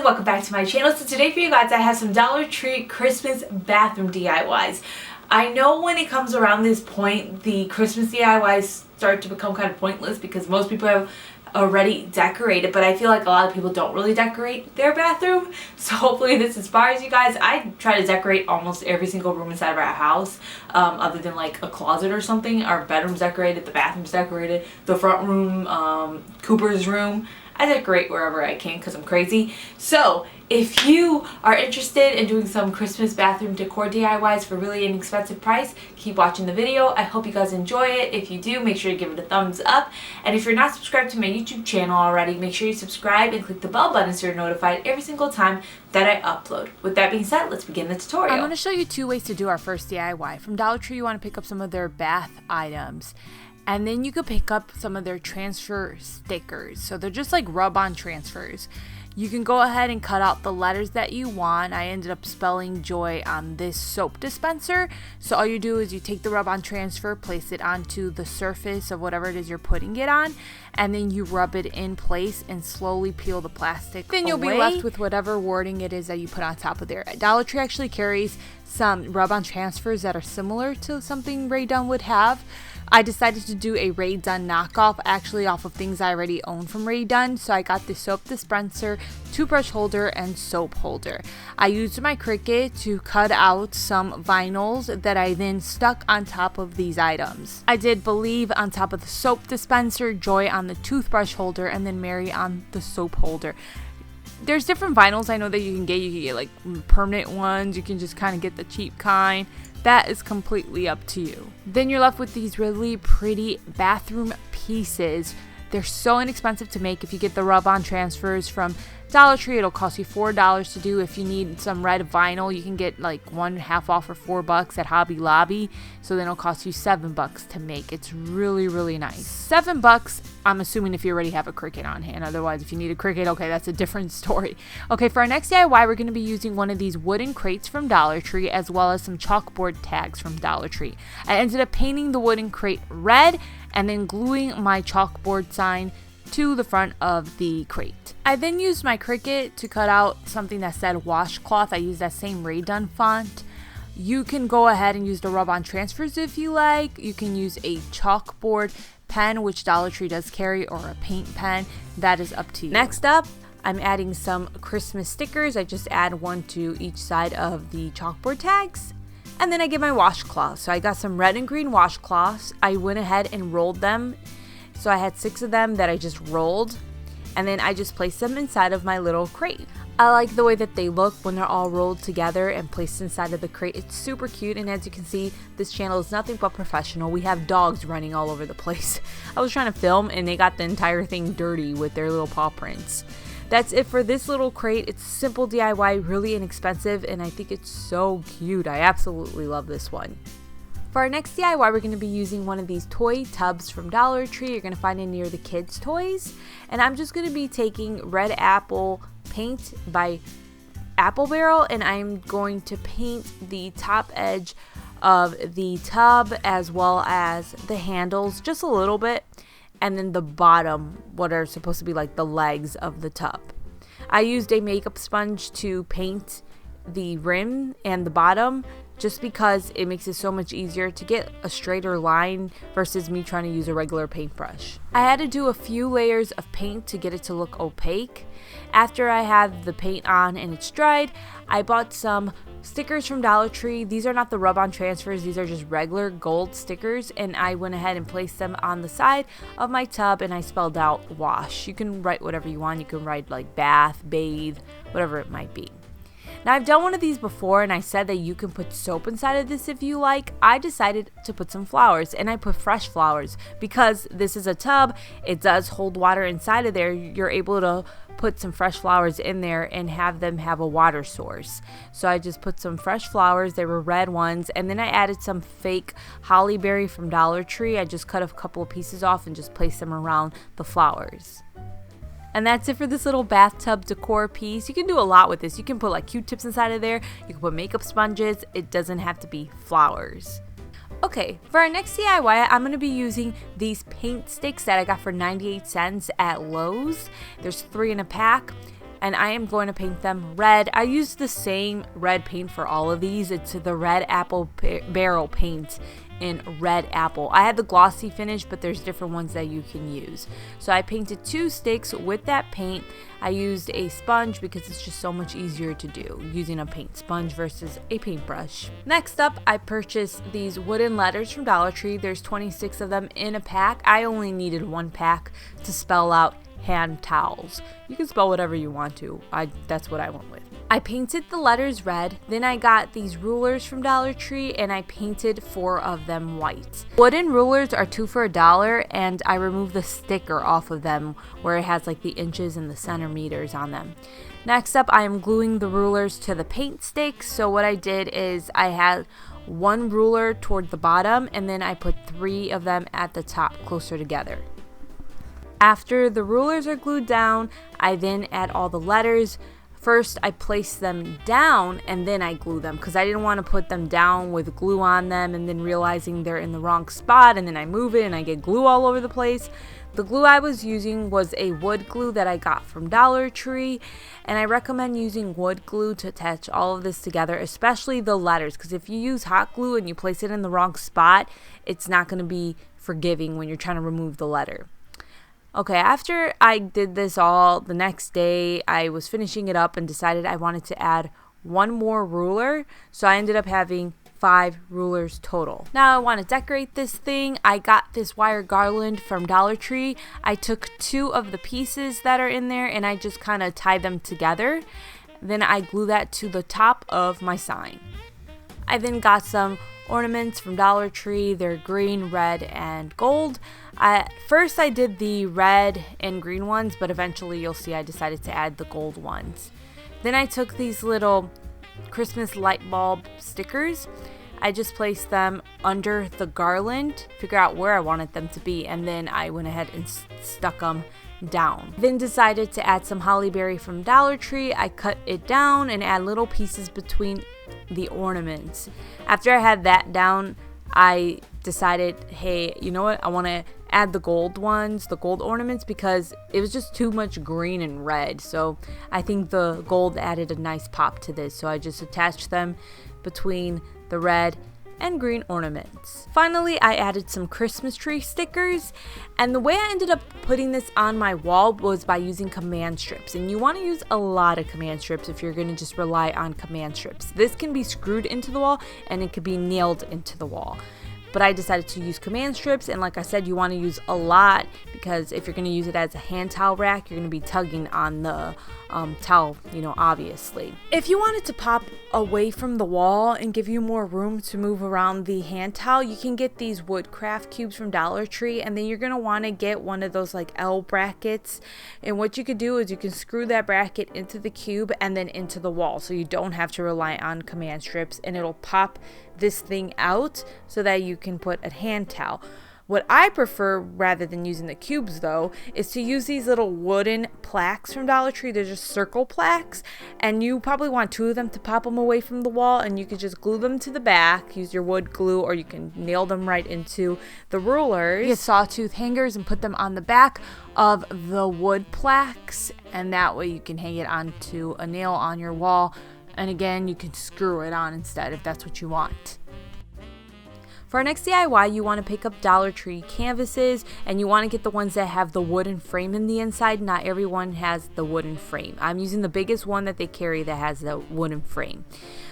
and welcome back to my channel. So today for you guys I have some Dollar Tree Christmas bathroom DIYs. I know when it comes around this point the Christmas DIYs start to become kind of pointless because most people have already decorated, but I feel like a lot of people don't really decorate their bathroom. So hopefully this inspires you guys. I try to decorate almost every single room inside of our house, other than like a closet or something. Our bedroom's decorated, the bathroom's decorated, the front room, Cooper's room. I decorate wherever I can because I'm crazy. So if you are interested in doing some Christmas bathroom decor DIYs for really inexpensive price, keep watching the video. I hope you guys enjoy it. If you do, make sure to give it a thumbs up. And if you're not subscribed to my YouTube channel already, make sure you subscribe and click the bell button so you're notified every single time that I upload. With that being said, let's begin the tutorial. I'm going to show you two ways to do our first DIY. From Dollar Tree, you want to pick up some of their bath items. And then you could pick up some of their transfer stickers. So they're just like rub-on transfers. You can go ahead and cut out the letters that you want. I ended up spelling joy on this soap dispenser. So all you do is you take the rub-on transfer, place it onto the surface of whatever it is you're putting it on, and then you rub it in place and slowly peel the plastic away. Then you'll be left with whatever wording it is that you put on top of there. Dollar Tree actually carries some rub-on transfers that are similar to something Rae Dunn would have. I decided to do a Rae Dunn knockoff, actually off of things I already own from Rae Dunn. So I got the soap dispenser, toothbrush holder, and soap holder. I used my Cricut to cut out some vinyls that I then stuck on top of these items. I did Believe on top of the soap dispenser, Joy on the toothbrush holder, and then Mary on the soap holder. There's different vinyls I know that you can get. You can get like permanent ones. You can just kind of get the cheap kind. That is completely up to you. Then you're left with these really pretty bathroom pieces. They're so inexpensive to make. If you get the rub-on transfers from Dollar Tree, it'll cost you $4 to do. If you need some red vinyl, you can get like 1/2 off for $4 at Hobby Lobby. So then it'll cost you $7 to make. It's really, really nice. $7, I'm assuming if you already have a Cricut on hand. Otherwise, if you need a Cricut, okay, that's a different story. Okay, for our next DIY, we're going to be using one of these wooden crates from Dollar Tree as well as some chalkboard tags from Dollar Tree. I ended up painting the wooden crate red and then gluing my chalkboard sign to the front of the crate. I then used my Cricut to cut out something that said washcloth. I used that same Rae Dunn font. You can go ahead and use the rub-on transfers if you like. You can use a chalkboard pen, which Dollar Tree does carry, or a paint pen. That is up to you. Next up, I'm adding some Christmas stickers. I just add one to each side of the chalkboard tags. And then I get my washcloths. So I got some red and green washcloths. I went ahead and rolled them. So I had 6 of them that I just rolled. And then I just placed them inside of my little crate. I like the way that they look when they're all rolled together and placed inside of the crate. It's super cute, and as you can see, this channel is nothing but professional. We have dogs running all over the place. I was trying to film and they got the entire thing dirty with their little paw prints. That's it for this little crate. It's simple DIY, really inexpensive, and I think it's so cute. I absolutely love this one. For our next DIY, we're going to be using one of these toy tubs from Dollar Tree. You're going to find it near the kids' toys. And I'm just going to be taking Red Apple paint by Apple Barrel, and I'm going to paint the top edge of the tub as well as the handles just a little bit, and then the bottom, what are supposed to be like the legs of the tub. I used a makeup sponge to paint the rim and the bottom just because it makes it so much easier to get a straighter line versus me trying to use a regular paintbrush. I had to do a few layers of paint to get it to look opaque. After I had the paint on and it's dried, I bought some stickers from Dollar Tree. These are not the rub-on transfers, these are just regular gold stickers, and I went ahead and placed them on the side of my tub and I spelled out wash. You can write whatever you want. You can write like bath, bathe, whatever it might be. Now, I've done one of these before and I said that you can put soap inside of this if you like. I decided to put some flowers, and I put fresh flowers because this is a tub. It does hold water inside of there. You're able to put some fresh flowers in there and have them have a water source. So I just put some fresh flowers. They were red ones, and then I added some fake holly berry from Dollar Tree. I just cut a couple of pieces off and just placed them around the flowers. And that's it for this little bathtub decor piece. You can do a lot with this. You can put like Q-tips inside of there. You can put makeup sponges. It doesn't have to be flowers. Okay, for our next DIY, I'm going to be using these paint sticks that I got for 98 cents at Lowe's. There's 3 in a pack. and I am going to paint them red. I use the same red paint for all of these. It's the Red Apple Barrel paint in Red Apple. I had the glossy finish, but there's different ones that you can use. So I painted 2 sticks with that paint. I used a sponge because it's just so much easier to do using a paint sponge versus a paintbrush. Next up, I purchased these wooden letters from Dollar Tree. There's 26 of them in a pack. I only needed 1 pack to spell out hand towels. You can spell whatever you want to. That's what I went with. I painted the letters red, then I got these rulers from Dollar Tree and I painted 4 of them white. Wooden rulers are 2 for $1, and I removed the sticker off of them where it has like the inches and the centimeters on them. Next up, I am gluing the rulers to the paint sticks. So what I did is I had 1 ruler toward the bottom and then I put 3 of them at the top closer together. After the rulers are glued down, I then add all the letters. First, I place them down and then I glue them because I didn't want to put them down with glue on them and then realizing they're in the wrong spot, and then I move it and I get glue all over the place. The glue I was using was a wood glue that I got from Dollar Tree, and I recommend using wood glue to attach all of this together, especially the letters, because if you use hot glue and you place it in the wrong spot, it's not going to be forgiving when you're trying to remove the letter. Okay, after I did this all, the next day I was finishing it up and decided I wanted to add 1 more ruler, so I ended up having 5 rulers total. Now I want to decorate this thing. I got this wire garland from Dollar Tree. I took 2 of the pieces that are in there and I just kind of tied them together. Then I glue that to the top of my sign. I then got some ornaments from Dollar Tree. They're green, red, and gold. First I did the red and green ones, but eventually you'll see I decided to add the gold ones. Then I took these little Christmas light bulb stickers. I just placed them under the garland, figure out where I wanted them to be, and then I went ahead and stuck them down. Then decided to add some holly berry from Dollar Tree. I cut it down and add little pieces between the ornaments. After I had that down, I decided, hey, you know what? I want to add the gold ones, the gold ornaments, because it was just too much green and red. So I think the gold added a nice pop to this. So I just attached them between the red and green ornaments. Finally, I added some Christmas tree stickers, and the way I ended up putting this on my wall was by using command strips, and you want to use a lot of command strips if you're going to just rely on command strips. This can be screwed into the wall and it could be nailed into the wall. But I decided to use command strips, and like I said, you want to use a lot because if you're going to use it as a hand towel rack, you're going to be tugging on the towel, obviously. If you want it to pop away from the wall and give you more room to move around the hand towel, you can get these woodcraft cubes from Dollar Tree, and then you're going to want to get one of those like L brackets. And what you could do is you can screw that bracket into the cube and then into the wall, so you don't have to rely on command strips, and it'll pop this thing out so that you can put a hand towel. What I prefer, rather than using the cubes though, is to use these little wooden plaques from Dollar Tree. They're just circle plaques, and you probably want 2 of them to pop them away from the wall, and you could just glue them to the back, use your wood glue, or you can nail them right into the rulers. You get sawtooth hangers and put them on the back of the wood plaques, and that way you can hang it onto a nail on your wall. And again, you can screw it on instead if that's what you want. For our next DIY, you want to pick up Dollar Tree canvases, and you want to get the ones that have the wooden frame in the inside. Not everyone has the wooden frame. I'm using the biggest one that they carry that has the wooden frame.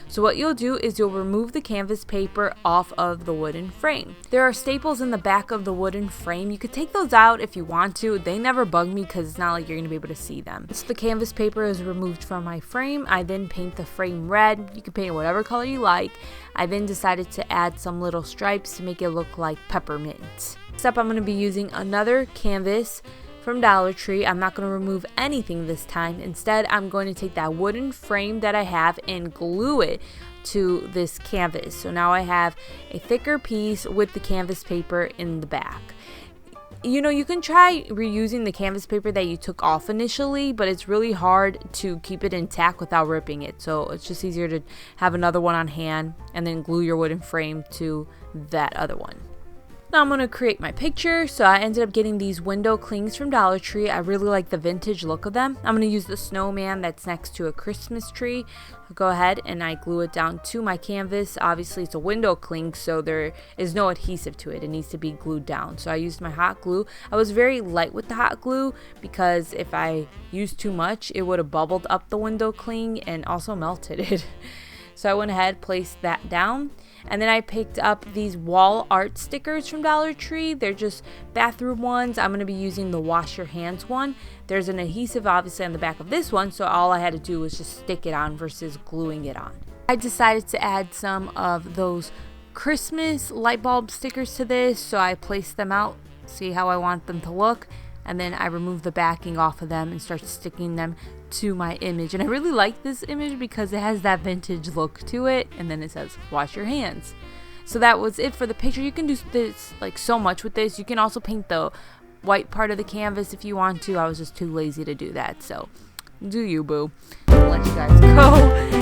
So what you'll do is you'll remove the canvas paper off of the wooden frame. There are staples in the back of the wooden frame. You could take those out if you want to. They never bug me because it's not like you're going to be able to see them. Once the canvas paper is removed from my frame, I then paint the frame red. You can paint it whatever color you like. I then decided to add some little stripes to make it look like peppermint. Next up, I'm going to be using another canvas from Dollar Tree. I'm not going to remove anything this time. Instead, I'm going to take that wooden frame that I have and glue it to this canvas. So now I have a thicker piece with the canvas paper in the back. You can try reusing the canvas paper that you took off initially, but it's really hard to keep it intact without ripping it. So it's just easier to have another one on hand and then glue your wooden frame to that other one. Now I'm going to create my picture. So I ended up getting these window clings from Dollar Tree. I really like the vintage look of them. I'm going to use the snowman that's next to a Christmas tree. I'll go ahead and I glue it down to my canvas. Obviously it's a window cling, so there is no adhesive to it. It needs to be glued down. So I used my hot glue. I was very light with the hot glue because if I used too much, it would have bubbled up the window cling and also melted it. So I went ahead, placed that down. And then I picked up these wall art stickers from Dollar Tree. They're just bathroom ones. I'm going to be using the wash your hands one. There's an adhesive obviously on the back of this one, so all I had to do was just stick it on versus gluing it on. I decided to add some of those Christmas light bulb stickers to this, so I placed them out, see how I want them to look. And then I removed the backing off of them and started sticking them to my image. And I really like this image because it has that vintage look to it. And then it says, wash your hands. So that was it for the picture. You can do this like so much with this. You can also paint the white part of the canvas if you want to. I was just too lazy to do that. So do you, boo. I'll let you guys go.